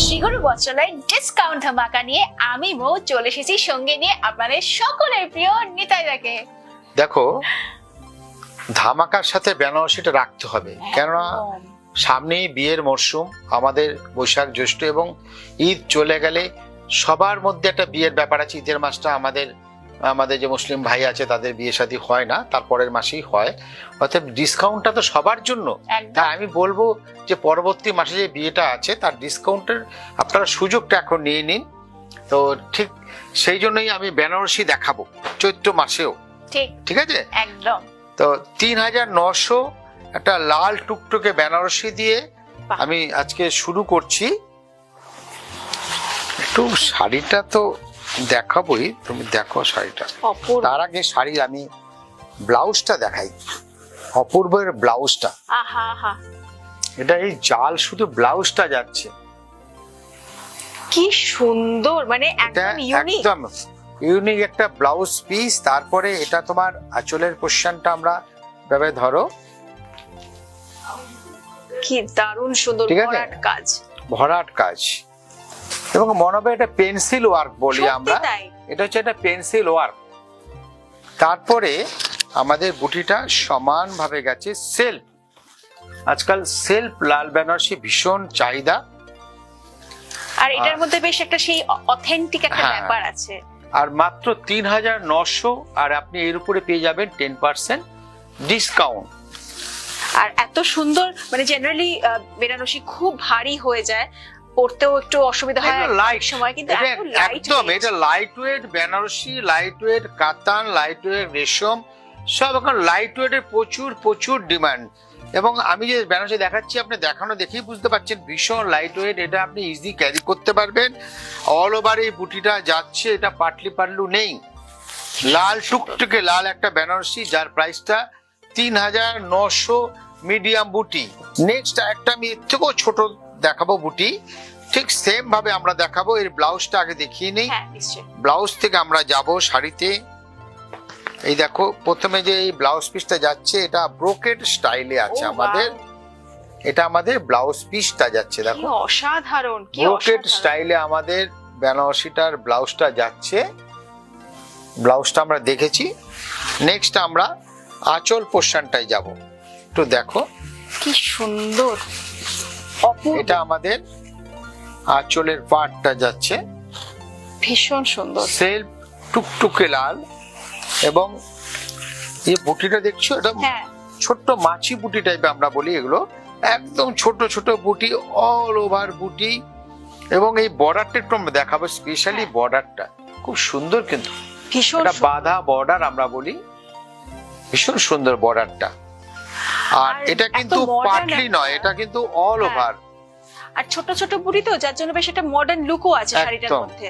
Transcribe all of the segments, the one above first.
শ্রীগুরু বস্ত্রালয় discount ধামাকা নিয়ে আমি মৌ চলে এসেছি সঙ্গে নিয়ে আপনাদের সকলের প্রিয় নিতাইদাকে। দেখো, ধামাকার সাথে বেনারসিটা রাখতে হবে, কেননা সামনেই বিয়ের মরশুম, আমাদের বৈশাখ জ্যৈষ্ঠ এবং ঈদ চলে গেলে সবার মধ্যে একটা বিয়ের ব্যাপার আছে। ঈদের মাসটা আমাদের যে মুসলিম ভাই আছে তাদের বিয়ে শাদী হয় না, তারপরের মাসেই হয়। অর্থাৎ ডিসকাউন্টটা তো সবার জন্য। তাই আমি বলবো যে পরবর্তী মাসে যে বিয়েটা আছে তার ডিসকাউন্টের আপনারা সুযোগটা এখন নিয়ে নিন। তো ঠিক সেই জন্যই আমি বেনারসি দেখাবো চৈত্র মাসেও। ঠিক আছে, একদম। তো ৩৯০০ একটা লাল টুকটুকে বেনারসি দিয়ে আমি আজকে শুরু করছি। একটু শাড়িটা তো দেখাবোই, তুমি দেখো শাড়িটা। তার আগে শাড়ি আমি ব্লাউজটা দেখাই, অপূর্বের ব্লাউজটা। এটা এই জাল শুধু ব্লাউজটা যাচ্ছে, কি সুন্দর, মানে একদম ইউনিক, একদম ইউনিক একটা ব্লাউজ পিস। তারপরে এটা তোমার আঁচলের পোরশনটা আমরা ভাবে ধরো, কি দারুণ সুন্দর ভরাট কাজ, ভরাট কাজ। এবং মনে হবে এটা পেন্সিল ওয়ার্ক বলি আমরা, এটা হচ্ছে একটা পেন্সিল ওয়ার্ক। তারপরে আমাদের বুটিটা সমান ভাবে গেছে সেলফ। আজকাল সেলফ লাল বেনারসি ভীষণ চাহিদা, আর এটার মধ্যে বেশ একটা সেই অথেন্টিক একটা ব্যাপার আছে। আর মাত্র ৩৯০০, আর আপনি এর উপরে পেয়ে যাবেন 10% ডিসকাউন্ট। আর এত সুন্দর, মানে জেনারেলি বেনারসি খুব ভারী হয়ে যায়, পড়তেও একটু অসুবিধা হয় লাইট সময়, কিন্তু একদম এটা light weight Benarasi, light weight katan, light weight রেশম, সব এখন লাইট ওয়েটের প্রচুর প্রচুর ডিমান্ড। এবং আমি যে বেনারসি দেখাচ্ছি আপনি দেখানো দেখেই বুঝতে পারছেন ভীষণ লাইট ওয়েট, এটা আপনি ইজি ক্যারি করতে পারবেন। অল ওভার এই বুটিটা যাচ্ছে, এটা পাটলি পাল্লু নেই, লাল টুকটুকে লাল একটা বেনারসি, যার প্রাইসটা ৩৯০০, মিডিয়াম বুটি। নেক্সট একটা আমি এর থেকেও ছোট দেখাবো বুটি, ঠিক সেম ভাবে আমরা দেখাবো। এর ব্লাউজটা আগে দেখিয়ে নেই, ব্লাউজ থেকে আমরা যাব শাড়িতে। এই দেখো, প্রথমে যে এই ব্লাউজ পিসটা যাচ্ছে এটা ব্রোকেড স্টাইলে আছে আমাদের, এটা আমাদের ব্লাউজ পিসটা যাচ্ছে। দেখো অসাধারণ, ব্রোকেড স্টাইলে আমাদের বেনারসিটার ব্লাউজটা যাচ্ছে। ব্লাউজটা আমরা দেখেছি। নেক্সট আমরা আঁচল পোরশনটায় যাব, একটু দেখো কি সুন্দর, এটা আমাদের আঁচলের পার্টটা যাচ্ছে ভীষণ সুন্দর, সেলফ টুকটুকে লাল। এবং এই বুটিটা দেখছো, এটা ছোট্ট মাছি বুটি টাইপের আমরা বলি, এগুলো একদম ছোট ছোট বুটি, অল ওভার বুটি। এবং এই বর্ডারটা একটু আমরা দেখাবো, স্পেশালি বর্ডারটা খুব সুন্দর, কিন্তু এটা বাঁধা বর্ডার আমরা বলি, ভীষণ সুন্দর বর্ডারটা। আর এটা কিন্তু পাটলি নয়, এটা কিন্তু অল ওভার, আর ছোট ছোট বুটি তো, যার জন্য বেশ একটা মডার্ন লুকও আছে শাড়িটার মধ্যে।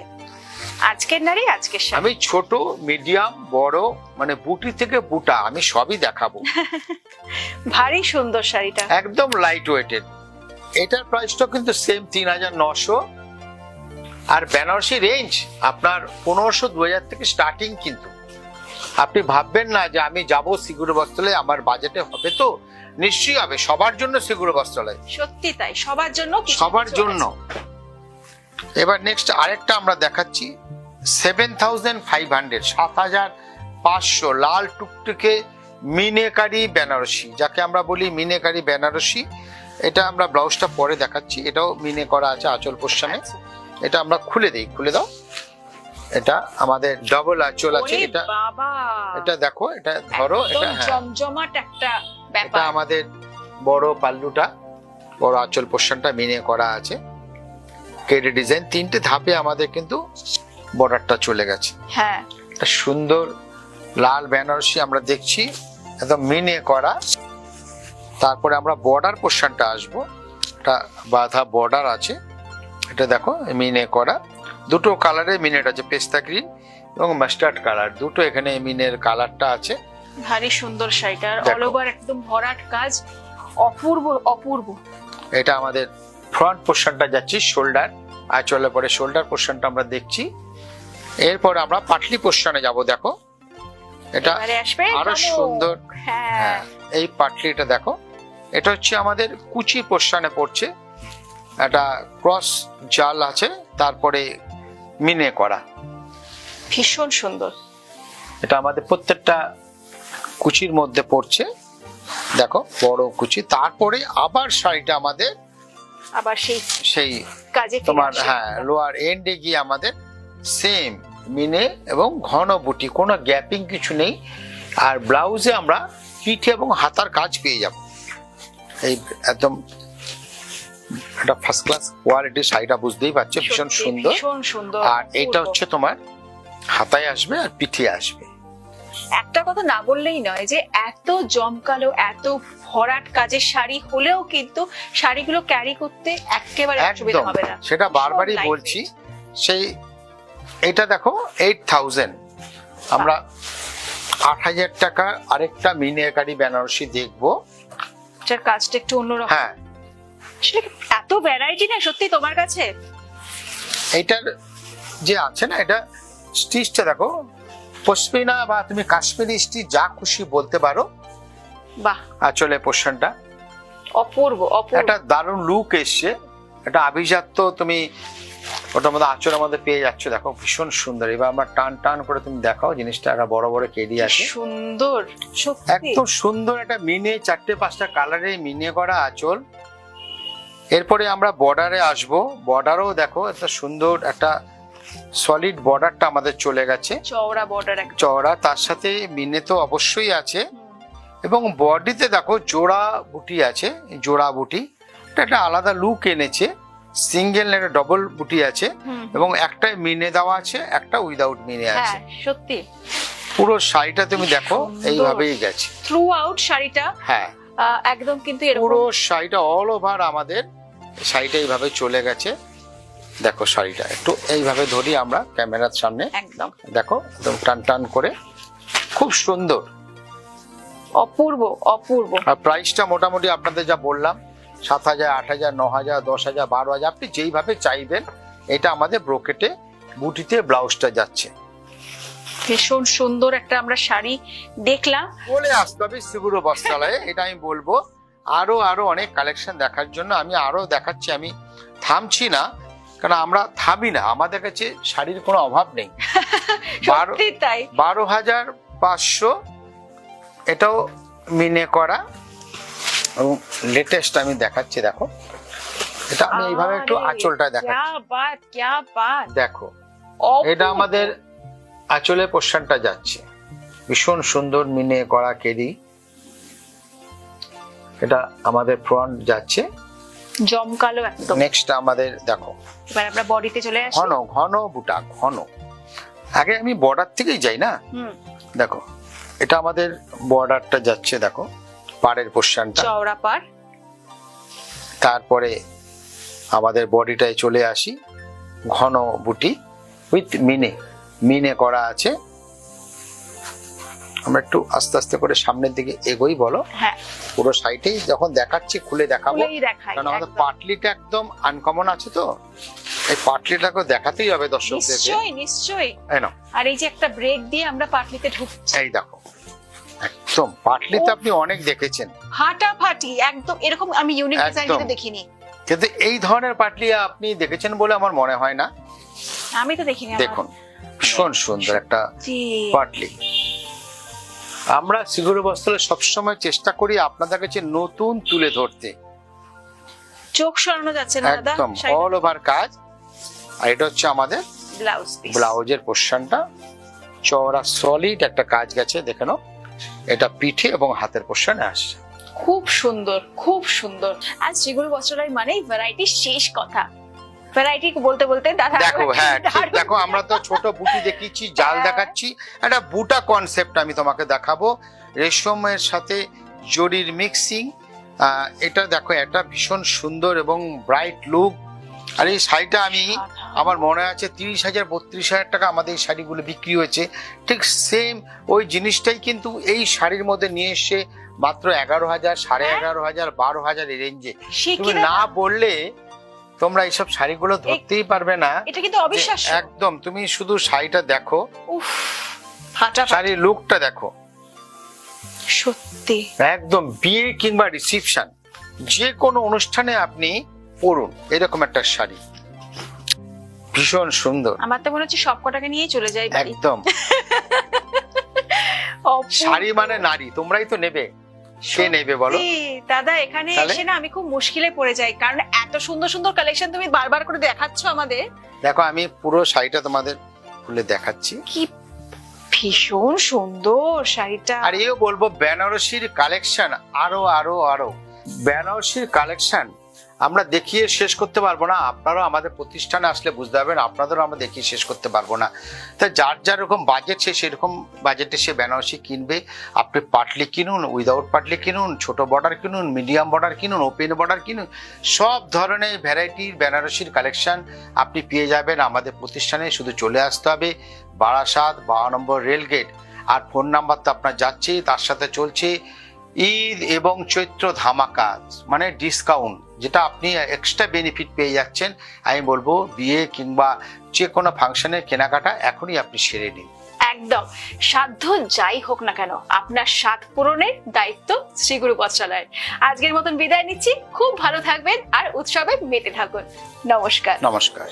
আজকের নারী আজকের শাড়ি, আমি ছোট মিডিয়াম বড় মানে বুটি থেকে বুটা আমি সবই দেখাবো। ভারী সুন্দর শাড়িটা, একদম লাইট ওয়েটেড। এটার প্রাইসটা কিন্তু সেম ৩৯০০। আর বেনারসি রেঞ্জ আপনার ১৫০০-২০০০ থেকে স্টার্টিং। কিন্তু আপনি ভাববেন না যে আমি যাব শ্রীগুরু বস্ত্রালয়, আমার বাজেটে হবে, তো নিশ্চয়ই হবে। সবার জন্য শ্রীগুরু বস্ত্রালয়, সত্যি তাই, সবার জন্য, সবার জন্য। এবার নেক্সট আরেকটা আমরা দেখাচ্ছি ৭৫০০, ৭৫০০ লাল টুকটুকে মিনেকারি বেনারসি, যাকে আমরা বলি মিনেকারি বেনারসি। এটা আমরা ব্লাউজটা পরে দেখাচ্ছি, এটাও মিনে করা আছে আঁচল পোরশনে। এটা আমরা খুলে দিই, খুলে দাও। এটা আমাদের ডাবল আঁচল আছে, এটা দেখো, এটা ধরো, এটা জমজমাট একটা ব্যাপার। এটা আমাদের বড় পাল্লুটা, বড় আঁচল পোরশনটা মিনে করা আছে, কেডে ডিজাইন। 3টে ধাপে আমাদের কিন্তু বর্ডারটা চলে গেছে। একটা সুন্দর লাল বেনারসি আমরা দেখছি, একদম মিনে করা। তারপরে আমরা বর্ডার পোরশনটা আসবো, এটা বাঁধা বর্ডার আছে, এটা দেখো মিনে করা। দুটো কালারে মিনেট আছে, পেস্তা গ্রিন এবং মাস্টার্ড কালার, দুটো এখানে মিনের কালারটা আছে। ভারী সুন্দর শাড়িটার অল ওভার একদম ভরাট কাজ, অপূর্ব অপূর্ব। এটা আমাদের ফ্রন্ট পোরশনটা যাচ্ছে, শোল্ডার আঁচলের পরে শোল্ডার পোরশনটা আমরা দেখছি। এরপর আমরা পাটলি পোরশনে যাব। দেখো এটা এবারে আসবে আরো ধনুক। সুন্দর। হ্যাঁ হ্যাঁ, এই পাটলিটা দেখো, এটা হচ্ছে আমাদের কুচি পোর্শনে পড়ছে, একটা ক্রস জাল আছে, তারপরে মিনে করা। ভীষণ সুন্দর। এটা আমাদের প্রত্যেকটা কুচির মধ্যে পড়ছে, দেখো বড় কুচি। তারপরে আবার শাড়িটা আমাদের আবার সেই কাজে ফিরে তোমার আসে। হ্যাঁ লোয়ার এন্ডে গিয়ে আমাদের সেম মিনে এবং ঘন বুটি, কোনো গ্যাপিং কিছু নেই। আর ব্লাউজে আমরা পিঠে এবং হাতার কাজ পেয়ে যাব। এই একদম একটা ফার্স্ট ক্লাস কোয়ালিটির শাড়িটা, বুঝতেই পারছো, ভীষণ সত্যি সুন্দর। ভীষণ সুন্দর। আর এটা অপূর্ব। হচ্ছে তোমার হাতায় আসবে আর পিঠে আসবে। একটা কথা না বললেই নয় যে এত জমকালো এত ভরাট কাজের শাড়ি হলেও কিন্তু শাড়িগুলো ক্যারি করতে একেবারে অসুবিধা একদম, হবে না। সেটা বারবারই ভীষণ বলছি। সেই এটা দেখো 8000, আমরা 8000 টাকা আরেকটা মিনিয়াকারি বেনারসি দেখবো। এটার কাজটা একটু অন্যরকম। হ্যাঁ, আসলে এত ভ্যারাইটি না সত্যি তোমার কাছে। এইটার যে আছে না, এটা স্টিচটা দেখো, পশমিনা বা তুমি কাশ্মীরি স্টিচ যা খুশি বলতে পারো। বাহ, আঁচলে পোর্শনটা অপূর্ব অপূর্ব। একটা দারুণ লুক এসছে, এটা আভিজাত্য তুমি ওটার মধ্যে আঁচলের মধ্যে পেয়ে যাচ্ছ। দেখো ভীষণ সুন্দর। এবার আমার টান টান করে তুমি দেখাও জিনিসটা, একটা বড় বড় কেডি আছে, সুন্দর সত্যি। একদম সুন্দর একটা মিনে 4-5টা কালারে মিনে করা আঁচল। এরপরে আমরা বর্ডারে আসবো। বর্ডারও দেখো একটা সুন্দর একটা সলিড বর্ডারটা আমাদের চলে গেছে, চওড়া বর্ডার একটা। চওড়া, তার সাথে মিনে তো অবশ্যই আছে। এবং বডিতে দেখো জোড়া বুটি আছে, জোড়া বুটি, এটা একটা আলাদা লুক এনেছে। সিঙ্গেল না ডবল বুটি আছে, এবং একটা মিনে দেওয়া আছে, একটা উইদাউট মিনে আছে। হ্যাঁ সত্যি পুরো শাড়িটা তুমি দেখো সুন্দর। এইভাবেই গেছে। থ্রু আউট শাড়িটা হ্যাঁ, একদম কিন্তু এরকম। পুরো শাড়িটা অল ওভার আমাদের শাড়িটা এইভাবে চলে গেছে। দেখো শাড়িটা একটু এইভাবে ধরি আমরা ক্যামেরার সামনে, একদম দেখো একদম টান টান করে, খুব সুন্দর। অপূর্ব অপূর্ব। আর প্রাইসটা মোটামুটি আপনাদের যা বললাম, 7000, 8000, 9000, 10000, 12000, আপনি যেইভাবে চাইবেন। এটা আমাদের ব্রোকেটে বুটিতে ব্লাউজটা যাচ্ছে। ভীষণ সুন্দর একটা আমরা শাড়ি দেখলাম। বলে আসতে হবে সিগুরো বস্ত্রালয়ে, এটা আমি বলবো। আরো আরো অনেক কালেকশন দেখার জন্য আমি আরো দেখাচ্ছি, আমি থামছি না, কারণ আমরা থামি না, আমাদের কাছে শাড়ির কোনো অভাব নেই। সত্যি তাই। 12500, এটাও মিনে করা এবং লেটেস্ট আমি দেখাচ্ছি। দেখো এটা আমি এইভাবে একটু আরে, আঁচলটা ক্যা দেখাচ্ছি, বাত ক্যা বাত। দেখো অপূর্ব। এটা আমাদের আঁচলে পোর্শনটা যাচ্ছে, ভীষণ সুন্দর মিনে করা কেরি। এটা আমাদের ফ্রন্ট যাচ্ছে, জমকালো একদম। নেক্সট আমাদের দেখো এবার আমরা বডিতে চলে আসি। ঘন ঘন বুটা, ঘন। আগে আমি বর্ডার থেকেই যাই না, হুম, দেখো এটা আমাদের বর্ডারটা যাচ্ছে, দেখো পাড়ের পোর্শনটা। চওড়া পাড়। তারপরে আমাদের বডিটায় চলে আসি, ঘন বুটি উইথ মিনে, মিনে করা আছে। আমরা একটু আস্তে আস্তে করে সামনের দিকে এগোই, বলো। হ্যাঁ, পুরো সাইটেই যখন দেখাচ্ছি খুলে দেখাবো, খুলেই দেখাই। কারণ আমাদের একদম। পাটলিটা একদম আনকমন আছে, তো এই পাটলিটাকে দেখাতেই হবে দর্শকদেরকে। নিশ্চয়ই নিশ্চয়ই। এই নাও, আর এই যে একটা ব্রেক দিয়ে আমরা পাটলিতে ঢুকছি, এই দেখো একদম পাটলিতে আপনি অনেক দেখেছেন, ফাটাফাটি একদম। এরকম আমি ইউনিক ডিজাইন একদম। কিন্তু দেখিনি। কিন্তু এই ধরনের পাটলি আপনি দেখেছেন বলে আমার মনে হয় না। আমি তো দেখিনি। আমার। দেখুন ভীষণ সুন্দর একটা জি। পাটলি। আমরা সিগুরো বস্ত্রালয়ে সবসময় চেষ্টা করি আপনাদের কাছে নতুন তুলে ধরতে, চোখ সরানো যাচ্ছে না দাদা। একদম অল ওভার কাজ। আর এটা হচ্ছে আমাদের ব্লাউজ পিস। ব্লাউজের পোর্শনটা, চওড়া সলিড একটা কাজ গেছে, দেখে নাও। এটা পিঠে এবং হাতের পোর্শনে আসছে। খুব সুন্দর খুব সুন্দর। আর শ্রীগুরু বস্ত্রালয় মানেই ভ্যারাইটি, শেষ কথা। ভ্যারাইটি বলতে বলতে দাদা দেখো, হ্যাঁ ঠিক, দেখো আমরা তো ছোট বুটি দেখিয়েছি, জাল হ্যাঁ। দেখাচ্ছি, একটা বুটা কনসেপ্ট আমি তোমাকে দেখাবো, রেশমের সাথে জরির মিক্সিং। এটা দেখো, এটা ভীষণ সুন্দর এবং ব্রাইট লুক। আর এই শাড়িটা আমি, আমার মনে আছে 30,000, 32,000 টাকা আমাদের এই শাড়িগুলো বিক্রি হয়েছে। ঠিক সেম ওই জিনিসটাই কিন্তু এই শাড়ির মধ্যে নিয়ে এসে মাত্র 11,000, 11,500, 12,000 এই রেঞ্জে। তুমি না বললে তোমরা এইসব শাড়িগুলো ধরতেই পারবে না। এটা কিন্তু অবিশ্বাস্য। একদম, তুমি শুধু শাড়িটা দেখো, উফ, ফাটাফাটি শাড়ির লুকটা দেখো, সত্যি একদম বিয়ে কিংবা রিসিপশন যে কোনো অনুষ্ঠানে আপনি পরুন এরকম একটা শাড়ি, ভীষণ সুন্দর। আমার তো মনে হচ্ছে সব কটাকে নিয়েই চলে যাই বাড়ি। একদম, অপূর্ব। শাড়ি মানে নারী, তোমরাই তো নেবে, সে নেবে বলো? সত্যি, দাদা এখানে তাহলে? এসে না আমি খুব মুশকিলে পড়ে যাই, কারণ এত সুন্দর সুন্দর কালেকশন তুমি বারবার করে দেখাচ্ছ আমাদের। দেখো আমি পুরো শাড়িটা তোমাদের খুলে দেখাচ্ছি। কি ভীষণ সুন্দর শাড়িটা। আর এও বলবো বেনারসির কালেকশন আরো আরো আরো, বেনারসির কালেকশন আমরা দেখিয়ে শেষ করতে পারবো না। আপনারাও আমাদের প্রতিষ্ঠানে আসলে বুঝতে পারবেন, আপনাদেরও আমরা দেখিয়ে শেষ করতে পারবো না। তাই যার যার রকম বাজেট সে সেরকম বাজেটে সে বেনারসি কিনবে। আপনি পাটলি কিনুন, উইদাউট পাটলি কিনুন, ছোট বর্ডার কিনুন, মিডিয়াম বর্ডার কিনুন, ওপেন বর্ডার কিনুন, সব ধরনের ভ্যারাইটির বেনারসির কালেকশন আপনি পেয়ে যাবেন আমাদের প্রতিষ্ঠানে। শুধু চলে আসতে হবে বারাসাত 12 নম্বর রেলগেট। আর ফোন নাম্বার তো আপনার যাচ্ছে, তার সাথে চলছে ঈদ এবং চৈত্র ধামাকা, মানে ডিসকাউন্ট, যেটা আপনি এক্সট্রা বেনিফিট পেয়ে যাচ্ছেন। আমি বলবো বিয়ে কিংবা যে কোনো ফাংশনের কেনাকাটা এখনই আপনি সেরে নিন। একদম, সাধ্য যাই হোক না কেন আপনার স্বাদ পূরণের দায়িত্ব শ্রীগুরু বস্ত্রালয়ের। আজকের মতন বিদায় নিচ্ছি, খুব ভালো থাকবেন আর উৎসবে মেতে থাকুন। নমস্কার। নমস্কার।